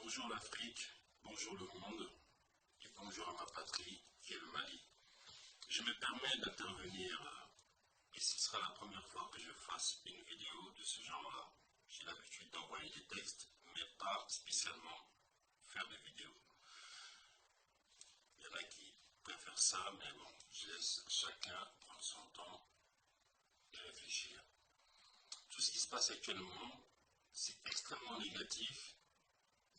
Bonjour l'Afrique, bonjour le monde et bonjour à ma patrie qui est le Mali. Je me permets d'intervenir et ce sera la première fois que je fasse une vidéo de ce genre-là. J'ai l'habitude d'envoyer des textes, mais pas spécialement faire des vidéos. Il y en a qui préfèrent ça, mais bon, je laisse chacun prendre son temps et réfléchir. Tout ce qui se passe actuellement, c'est extrêmement négatif,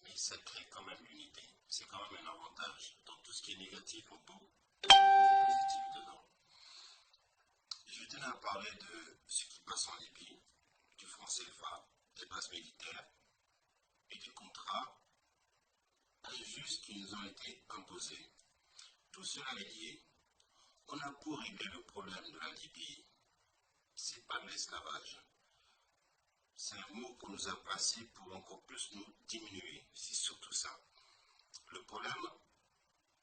mais ça crée quand même l'unité. C'est quand même un avantage. Dans tout ce qui est négatif, on peut du positif dedans. Je tenais à parler de ce qui passe en Libye, du franc CFA, des bases militaires et des contrats injustes qui nous ont été imposés. Tout cela est lié. On a pour régler le problème de la Libye, c'est pas de l'esclavage. C'est un mot qu'on nous a passé pour encore plus nous diminuer. C'est surtout ça. Le problème,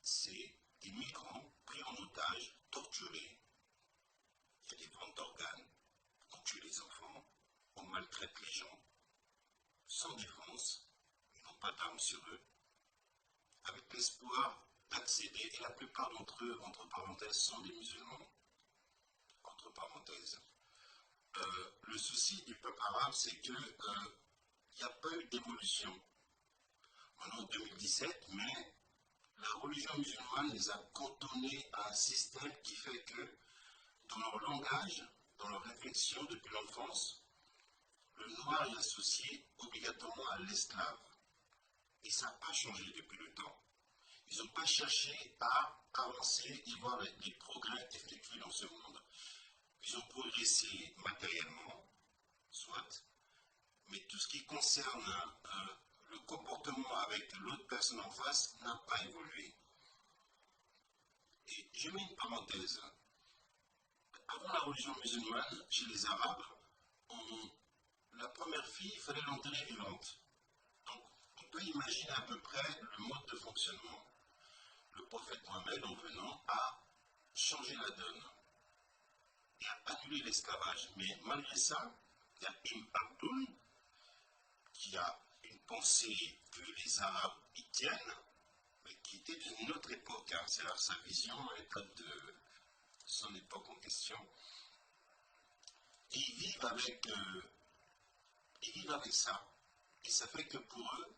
c'est des migrants pris en otage, torturés. Il y a des ventes d'organes, on tue les enfants, on maltraite les gens, sans défense, ils n'ont pas d'armes sur eux, avec l'espoir d'accéder, et la plupart d'entre eux, entre parenthèses, sont des musulmans, entre parenthèses. Le souci du peuple arabe, c'est qu'il n'y a pas eu d'évolution. Maintenant, en 2017, mais la religion musulmane les a cantonnés à un système qui fait que, dans leur langage, dans leur réflexion depuis l'enfance, le noir est associé obligatoirement à l'esclave. Et ça n'a pas changé depuis le temps. Ils n'ont pas cherché à avancer et voir les progrès effectués dans ce monde. Ils ont progressé matériellement, soit, mais tout ce qui concerne le comportement avec l'autre personne en face n'a pas évolué. Et je mets une parenthèse. Avant la religion musulmane, chez les Arabes, la première fille, il fallait l'enterrer vivante. Donc, on peut imaginer à peu près le mode de fonctionnement. Le prophète Mohammed, en venant, a changé la donne et a annulé l'esclavage. Mais malgré ça, il y a Ibn Abdul qui a une pensée que les Arabes y tiennent, mais qui était d'une autre époque. Hein. C'est sa vision de son époque en question. Et ils vivent avec ça. Et ça fait que pour eux,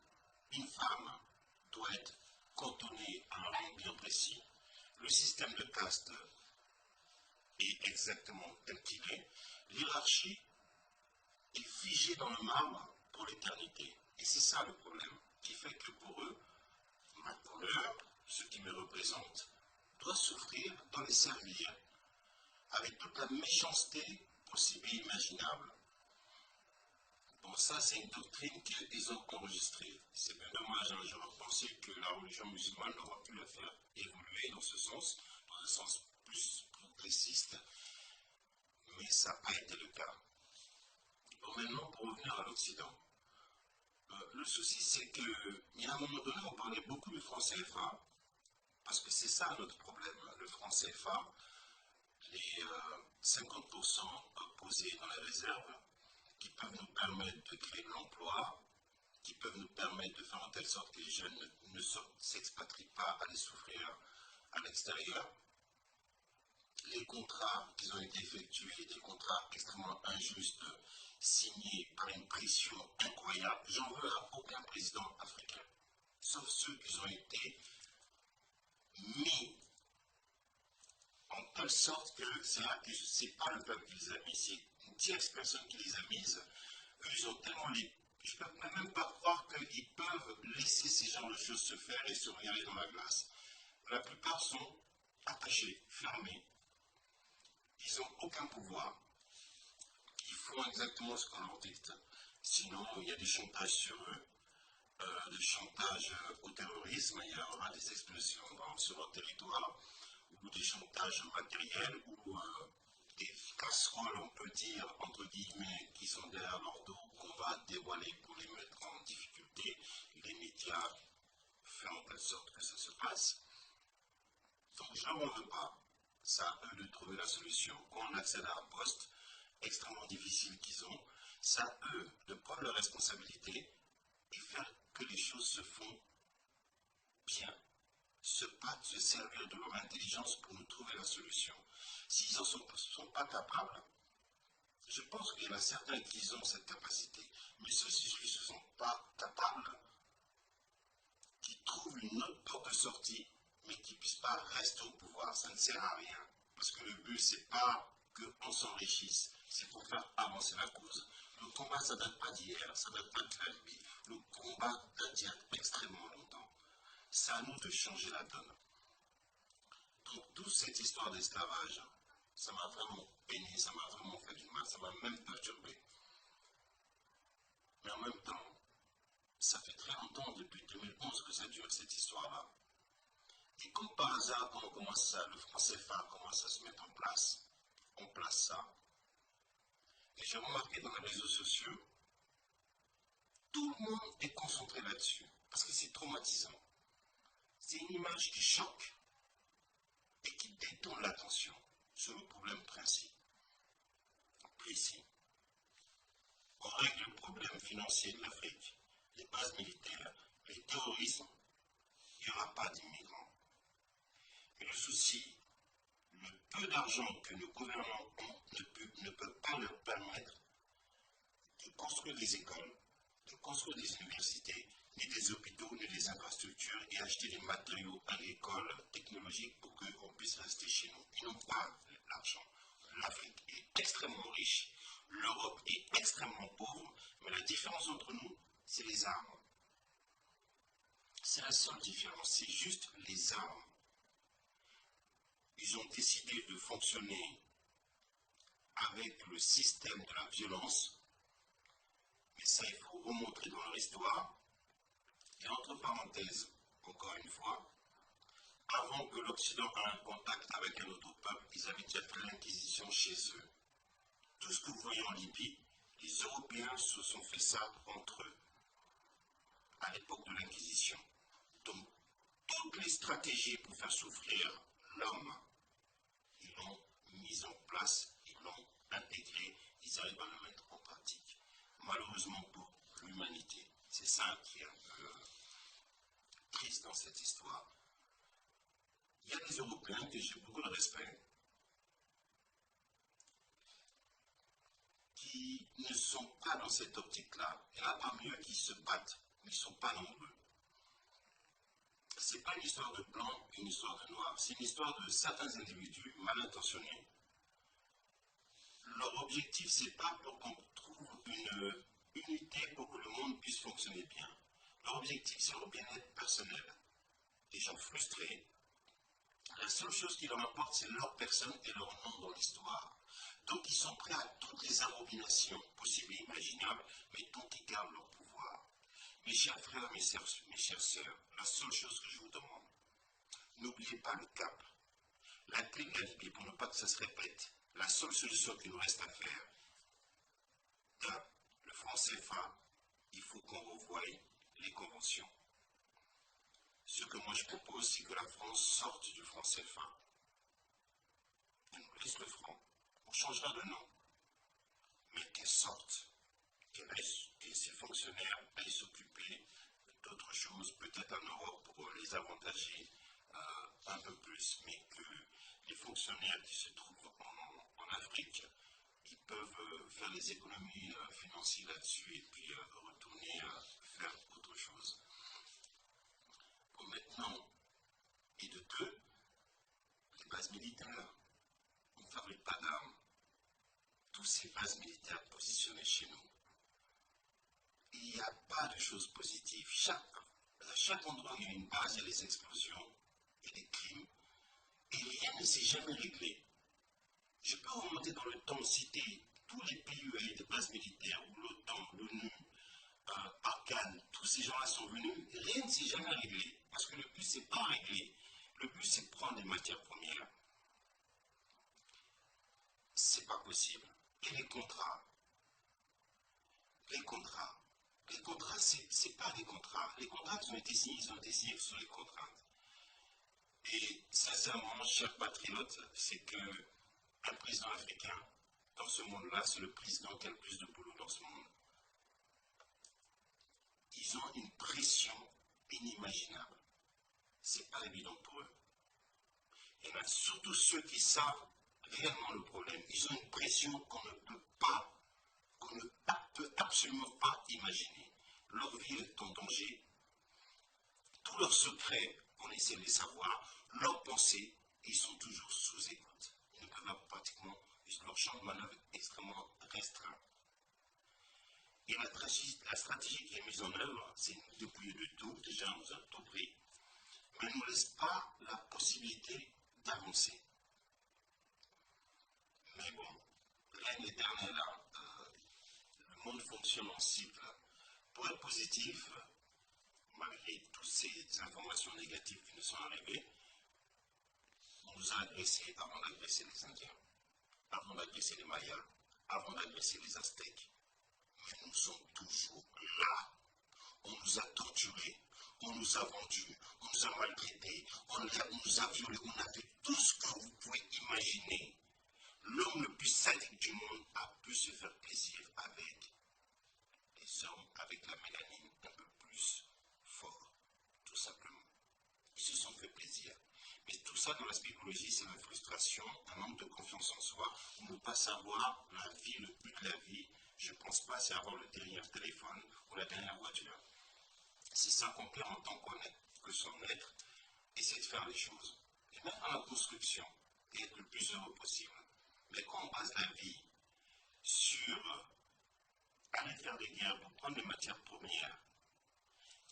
une femme doit être cantonnée à un rang bien précis. Le système de caste est exactement tel qu'il est. L'hierarchie est figée dans le marbre pour l'éternité. Et c'est ça le problème, qui fait que pour eux, ma couleur, ce qui me représente, doit souffrir, doit les servir, avec toute la méchanceté possible et imaginable. Bon, ça, c'est une doctrine qu'ils ont enregistrée. C'est bien dommage, hein, j'aurais pensé que la religion musulmane aurait pu la faire évoluer dans un sens plus progressiste, mais ça n'a pas été le cas. Bon, maintenant, pour revenir à l'Occident, le souci, c'est qu'il y a un moment donné, on parlait beaucoup du franc CFA, parce que c'est ça notre problème, le franc CFA, les 50% posés dans les réserves, qui peuvent nous permettre de créer de l'emploi, qui peuvent nous permettre de faire en telle sorte que les jeunes ne s'expatrient pas à aller souffrir à l'extérieur. Les contrats qui ont été effectués, des contrats extrêmement injustes, signés par une pression incroyable, j'en veux à aucun président africain, sauf ceux qui ont été mis en telle sorte que c'est pas le peuple qui les a mis, c'est une tierce personne qui les a mises. Eux, ils ont tellement je ne peux même pas croire qu'ils peuvent laisser ces genres de choses se faire et se regarder dans la glace. La plupart sont attachés, fermés. Ils n'ont aucun pouvoir. Ils font exactement ce qu'on leur dicte. Sinon, il y a des chantages sur eux, des chantages au terrorisme, il y aura des explosions sur leur territoire, ou des chantages matériels, ou des casseroles, on peut dire, entre guillemets, qui sont derrière leur dos, qu'on va dévoiler pour les mettre en difficulté. Les médias font en telle sorte que ça se passe. Donc, je n'en veux pas. Ça à eux de trouver la solution. Quand on accède à un poste extrêmement difficile qu'ils ont, ça à eux de prendre leurs responsabilités et faire que les choses se font bien, se battent, se servir de leur intelligence pour nous trouver la solution. S'ils n'en sont pas capables, je pense qu'il y en a certains qui ont cette capacité, mais ceux-ci qui ne se sont pas capables, qui trouvent une autre porte de sortie, mais qui ne puissent pas rester au pouvoir, ça ne sert à rien. Parce que le but, ce n'est pas qu'on s'enrichisse, c'est pour faire avancer la cause. Le combat, ça ne date pas d'hier, ça ne date pas de la Libye. Le combat date d'il y a extrêmement longtemps. C'est à nous de changer la donne. Donc, toute cette histoire d'esclavage, ça m'a vraiment peiné, ça m'a vraiment fait du mal, ça m'a même perturbé. Mais en même temps, ça fait très longtemps, depuis 2011, que ça dure cette histoire-là. Et comme par hasard, quand on commence à, le franc CFA commence à se mettre en place, on place ça. Et j'ai remarqué dans les réseaux sociaux, tout le monde est concentré là-dessus, parce que c'est traumatisant. C'est une image qui choque et qui détourne l'attention sur le problème principal. Précis. On règle le problème financier de l'Afrique, les bases militaires, les terrorismes, il n'y aura pas d'immigrants. Mais le souci, le peu d'argent que nos gouvernements ont ne peut pas leur permettre de construire des écoles, de construire des universités, ni des hôpitaux, ni des infrastructures et acheter des matériaux agricoles, technologiques pour qu'on puisse rester chez nous. Ils n'ont pas l'argent. L'Afrique est extrêmement riche. L'Europe est extrêmement pauvre, mais la différence entre nous, c'est les armes. C'est la seule différence, c'est juste les armes. Ils ont décidé de fonctionner avec le système de la violence, mais ça, il faut remontrer dans leur histoire. Et entre parenthèses, encore une fois, avant que l'Occident ait un contact avec un autre peuple, ils avaient déjà fait l'inquisition chez eux. Tout ce que vous voyez en Libye, les Européens se sont fait ça entre eux, à l'époque de l'Inquisition. Donc, toutes les stratégies pour faire souffrir l'homme, ils l'ont mise en place, ils l'ont intégré, ils arrivent à le mettre en pratique. Malheureusement pour l'humanité, c'est ça qui est un peu triste dans cette histoire. Il y a des Européens que j'ai beaucoup de respect, qui ne sont pas dans cette optique-là. Il y en a parmi eux qui se battent, mais ils ne sont pas nombreux. Ce n'est pas une histoire de blanc, une histoire de noir. C'est une histoire de certains individus mal intentionnés. Leur objectif, ce n'est pas pour qu'on trouve une unité pour que le monde puisse fonctionner bien. Leur objectif, c'est leur bien-être personnel. Des gens frustrés. La seule chose qui leur importe, c'est leur personne et leur nom dans l'histoire. Donc, ils sont prêts à toutes les abominations possibles et imaginables, mais tant qu'ils gardent leur pouvoir. Mes chers frères, mes chères sœurs, la seule chose que je vous demande, n'oubliez pas le cap. La clé de la Libye, pour ne pas que ça se répète, la seule solution qu'il nous reste à faire, cap, le franc CFA, il faut qu'on revoie les conventions. Ce que moi je propose, c'est que la France sorte du franc CFA. Elle nous laisse le franc. On changera de nom. Mais qu'elle sorte, que ses fonctionnaires aillent s'occuper d'autres choses, peut-être en Europe pour les avantager un peu plus, mais que les fonctionnaires qui se trouvent en Afrique, ils peuvent faire des économies financières là-dessus et puis retourner faire autre chose. Pour maintenant, et de deux, les bases militaires, on ne fabrique pas d'armes. Toutes ces bases militaires positionnées chez nous, il n'y a pas de choses positives. À chaque endroit où il y a une base, il y a des explosions, il y a des crimes, et rien ne s'est jamais réglé. Je peux remonter dans le temps, citer tous les pays où il y a eu des bases militaires, où l'OTAN, l'ONU, Arcane, tous ces gens-là sont venus, rien ne s'est jamais réglé. Parce que le but, c'est pas régler. Le but, c'est prendre des matières premières. C'est pas possible. Et les contrats, les contrats, les contrats, c'est pas des contrats. Les contrats qui ont été signés, ils ont été signés sur les contraintes. Et sincèrement, chers patriotes, c'est que un président africain, dans ce monde-là, c'est le président qui a le plus de boulot dans ce monde. Ils ont une pression inimaginable. C'est pas évident pour eux. Il y en a surtout ceux qui savent réellement le problème. Ils ont une pression qu'on ne peut absolument pas imaginer. Leur vie est en danger. Tous leurs secrets, on essaie de les savoir. Leurs pensées, ils sont toujours sous écoute. Ils ne peuvent pratiquement, leur champ de manœuvre est extrêmement restreint. Et la stratégie qui est mise en œuvre, c'est de nous dépouiller de tout. Déjà, on nous a tout pris. Mais ne nous laisse pas la possibilité d'avancer. Mais bon, l'année dernière, le monde fonctionne en cycle. Pour être positif, malgré toutes ces informations négatives qui nous sont arrivées, on nous a agressés avant d'agresser les Indiens, avant d'agresser les Mayas, avant d'agresser les Aztèques. Mais nous sommes toujours là. On nous a torturés, on nous a vendus, on nous a maltraités, on nous a violés, on a fait tout ce que vous pouvez imaginer. L'homme le plus sadique du monde a pu se faire plaisir avec les hommes avec la mélanine un peu plus fort, tout simplement. Ils se sont fait plaisir. Mais tout ça dans la psychologie, c'est la frustration, un manque de confiance en soi, ou ne pas savoir la vie, le but de la vie. Je ne pense pas c'est avoir le dernier téléphone ou la dernière voiture. C'est ça qu'on perd en tant que son être, et c'est de faire les choses. Et même dans la construction, et être le plus heureux possible. Mais quand on base la vie sur aller faire des guerres pour prendre des matières premières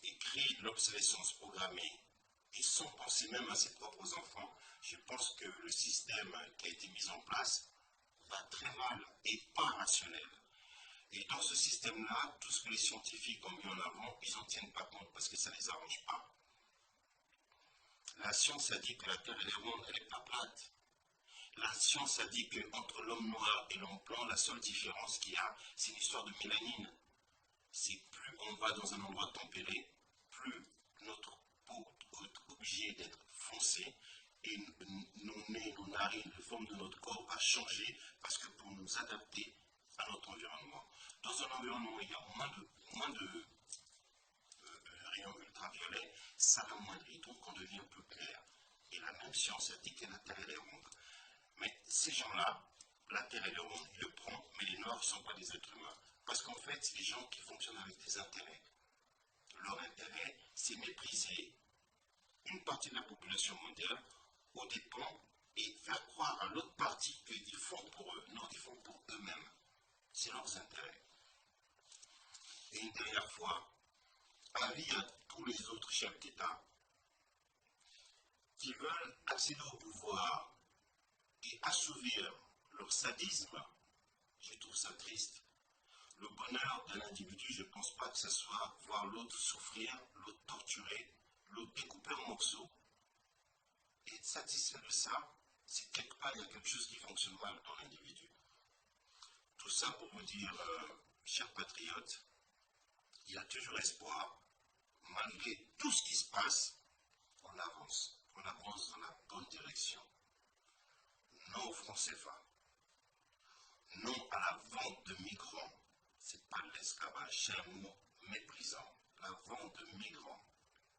et créer de l'obsolescence programmée, et sans penser même à ses propres enfants, je pense que le système qui a été mis en place va très mal et pas rationnel. Et dans ce système-là, tout ce que les scientifiques ont mis en avant, ils n'en tiennent pas compte parce que ça ne les arrange pas. La science a dit que la Terre elle est ronde, elle n'est pas plate. La science a dit qu'entre l'homme noir et l'homme blanc, la seule différence qu'il y a, c'est une histoire de mélanine. C'est plus on va dans un endroit tempéré, plus notre peau est obligée d'être foncée et nos nez, nos narines, la forme de notre corps va changer parce que pour nous adapter à notre environnement. Dans un environnement où il y a moins de rayons ultraviolets, ça l'amoindrit, donc on devient plus clair. Et la même science a dit que la Terre est ronde. Mais ces gens-là, la Terre est ronde, ils le prennent, mais les Noirs ne sont pas des êtres humains. Parce qu'en fait, c'est des gens qui fonctionnent avec des intérêts. Leur intérêt, c'est mépriser une partie de la population mondiale aux dépens et faire croire à l'autre partie qu'ils font pour eux. Non, ils font pour eux-mêmes. C'est leurs intérêts. Et une dernière fois, avis à tous les autres chefs d'État qui veulent accéder au pouvoir et assouvir leur sadisme. Je trouve ça triste. Le bonheur d'un individu, je ne pense pas que ce soit voir l'autre souffrir, l'autre torturer, l'autre découper en morceaux. Et être satisfait de ça, c'est quelque part, il y a quelque chose qui fonctionne mal dans l'individu. Tout ça pour vous dire, chers patriotes, il y a toujours espoir. Malgré tout ce qui se passe, on avance. On avance dans la bonne direction. Non au franc CFA. Non à la vente de migrants. Ce n'est pas l'esclavage, c'est un mot méprisant. La vente de migrants.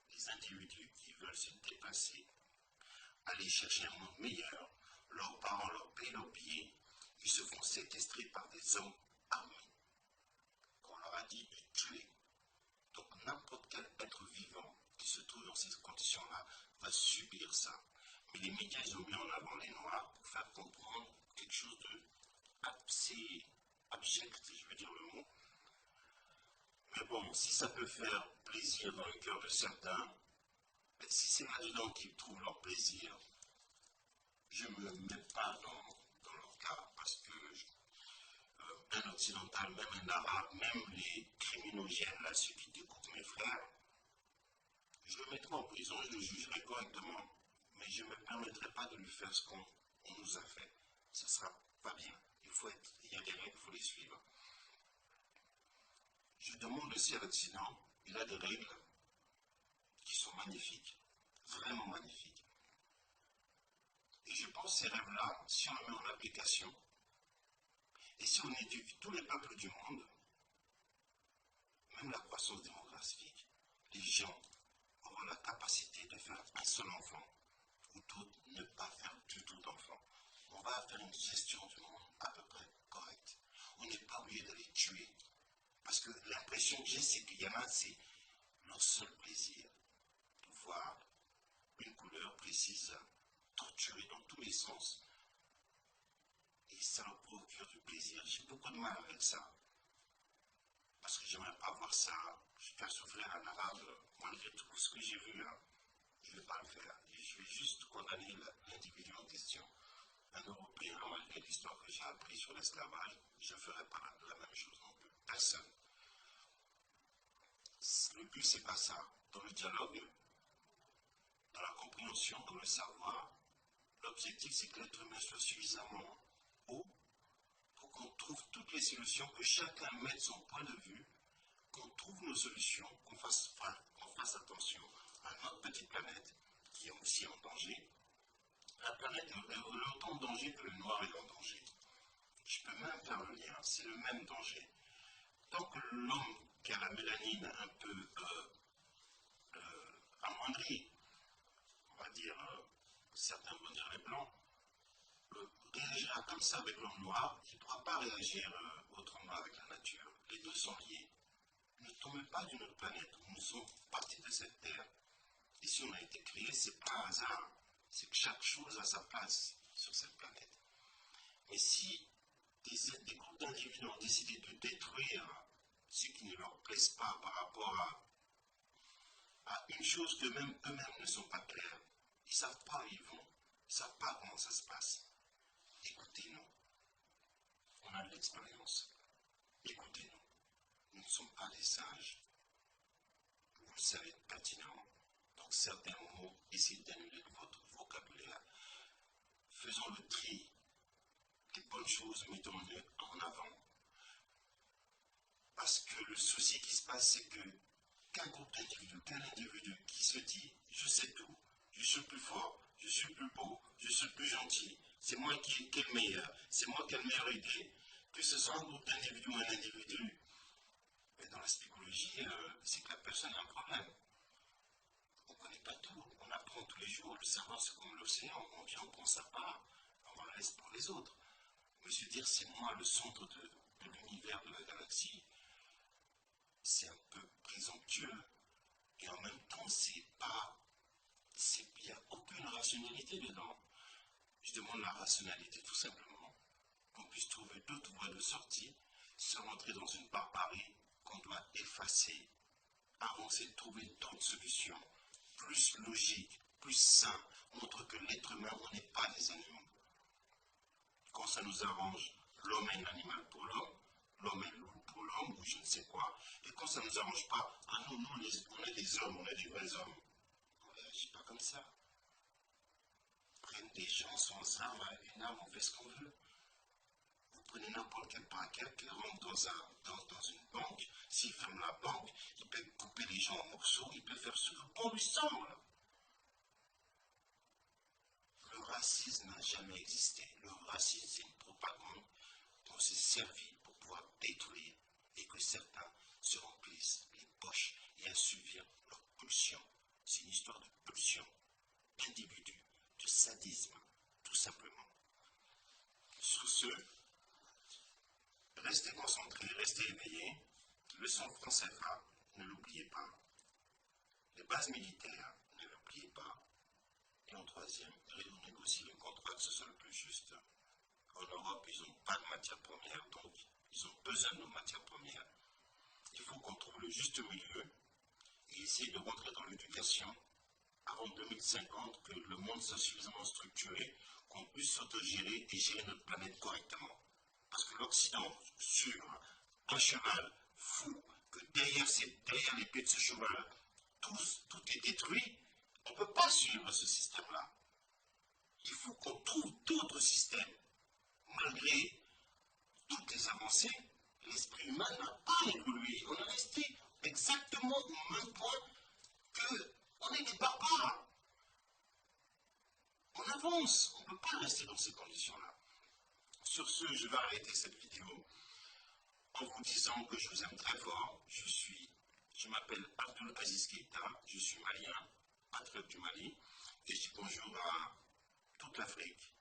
Les individus qui veulent se dépasser, aller chercher un monde meilleur, leurs parents leur payent leurs billets, ils se font séquestrer par des hommes armés. Qu'on leur a dit de tuer. Donc n'importe quel être vivant qui se trouve dans ces conditions-là va subir ça. Mais les médias, ils ont mis en avant les Noirs pour faire comprendre quelque chose de assez abject, si je veux dire le mot. Mais bon, si ça peut faire plaisir dans le cœur de certains, si c'est là-dedans qu'ils trouvent leur plaisir, je ne me mets pas dans leur cas parce que un occidental, même un arabe, même les criminogènes, là, ceux qui découpent mes frères, je le mettrai en prison, je le jugerai correctement, mais je ne me permettrai pas de lui faire ce qu'on nous a fait. Ce ne sera pas bien. Il y a des règles, il faut les suivre. Je demande aussi à l'Occident, il a des règles qui sont magnifiques, vraiment magnifiques. Et je pense que ces rêves-là, si on les met en application, et si on éduque tous les peuples du monde, même la croissance démographique, les gens l'impression que j'ai, c'est qu'il y en a, c'est leur seul plaisir. Voir une couleur précise torturée dans tous les sens. Et ça leur procure du plaisir. J'ai beaucoup de mal avec ça. Parce que j'aimerais pas voir ça, faire souffrir un arabe, malgré tout ce que j'ai vu. Je ne vais pas le faire. Je vais juste condamner l'individu en question. Un Européen, malgré l'histoire que j'ai appris sur l'esclavage, je ne ferai pas la même chose non plus. Personne. Le but, c'est pas ça. Dans le dialogue, dans la compréhension, dans le savoir, l'objectif, c'est que l'être humain soit suffisamment haut pour qu'on trouve toutes les solutions, que chacun mette son point de vue, qu'on trouve nos solutions, qu'on fasse attention à notre petite planète, qui est aussi en danger. La planète est autant en danger que le noir est en danger. Je peux même faire le lien, c'est le même danger. Tant que l'homme qui a la mélanine un peu amoindrie, on va dire, certains vont dire les blancs, réagira comme ça avec l'homme noir, il ne pourra pas réagir autrement avec la nature. Les deux sont liés. Nous ne tombons pas d'une autre planète, nous sommes partis de cette terre. Et si on a été créé, c'est pas un hasard. C'est que chaque chose a sa place sur cette planète. Mais si des groupes d'individus ont décidé de détruire ce qui ne leur plaise pas par rapport à une chose que même eux-mêmes ne sont pas clairs, ils ne savent pas où ils vont, ils ne savent pas comment ça se passe. Écoutez-nous. On a de l'expérience. Écoutez-nous. Nous ne sommes pas des singes. Vous le savez pertinemment. Donc certains mots, essayez d'annuler de votre vocabulaire. Faisons le tri des bonnes choses, mettons-les en avant. Parce que le souci qui se passe, c'est que qu'un groupe d'individus, qu'un individu qui se dit je sais tout, je suis plus fort, je suis plus beau, je suis plus gentil, c'est moi qui est le meilleur, c'est moi qui ai le meilleur idée, que ce soit un groupe d'individus ou un individu, mais dans la psychologie, c'est que la personne a un problème. On ne connaît pas tout, on apprend tous les jours, le cerveau c'est comme l'océan, on vient, on prend sa part, on la laisse pour les autres. Mais se dire c'est moi le centre de l'univers, de la galaxie, c'est un peu présomptueux. Et en même temps, il n'y a aucune rationalité dedans. Je demande la rationalité tout simplement, qu'on puisse trouver d'autres voies de sortie, sans rentrer dans une barbarie qu'on doit effacer, avancer, trouver d'autres solutions, plus logiques, plus saines, montre que l'être humain, on n'est pas des animaux. Quand ça nous arrange, l'homme est un animal pour l'homme, l'homme est loup pour l'homme, ou je ne sais quoi. Et quand ça ne nous arrange pas, ah non, nous, on est des hommes, on est des vrais hommes. On ne réagit pas comme ça. Prennent des gens sans âme, avec une âme, on fait ce qu'on veut. Vous prenez n'importe quel braqueur qui rentre dans une banque, s'il ferme la banque, il peut couper les gens en morceaux, il peut faire ce que bon lui semble. Le racisme n'a jamais existé. Le racisme, c'est une propagande dont s'est servi pour pouvoir détruire et que certains se remplissent les poches et assouvir leurs pulsions. C'est une histoire de pulsion, d'individu, de sadisme, tout simplement. Sur ce, restez concentrés, restez éveillés. Leçon français CFA, ne l'oubliez pas. Les bases militaires, ne l'oubliez pas. Et en troisième, renégocier le contrat que ce soit le plus juste. En Europe, ils n'ont pas de matières premières, donc ils ont besoin de nos matières premières. Il faut qu'on trouve le juste milieu et essayer de rentrer dans l'éducation avant 2050, que le monde soit suffisamment structuré, qu'on puisse s'autogérer et gérer notre planète correctement. Parce que l'Occident, sur un cheval fou, que derrière l'épée de ce cheval, tout est détruit, on ne peut pas suivre ce système-là. Il faut qu'on trouve d'autres systèmes. Malgré toutes les avancées, l'esprit humain n'a pas évolué. On est resté exactement au même point qu'on est des barbares. On avance, on ne peut pas rester dans ces conditions-là. Sur ce, je vais arrêter cette vidéo en vous disant que je vous aime très fort. Je m'appelle Abdul Aziz Keita, je suis malien, patriote du Mali, et je dis bonjour à toute l'Afrique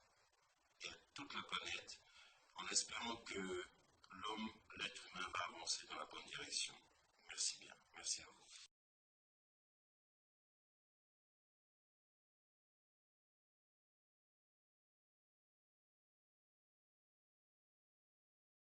et à toute la planète, en espérant que l'homme, l'être humain, va avancer dans la bonne direction. Merci bien. Merci à vous.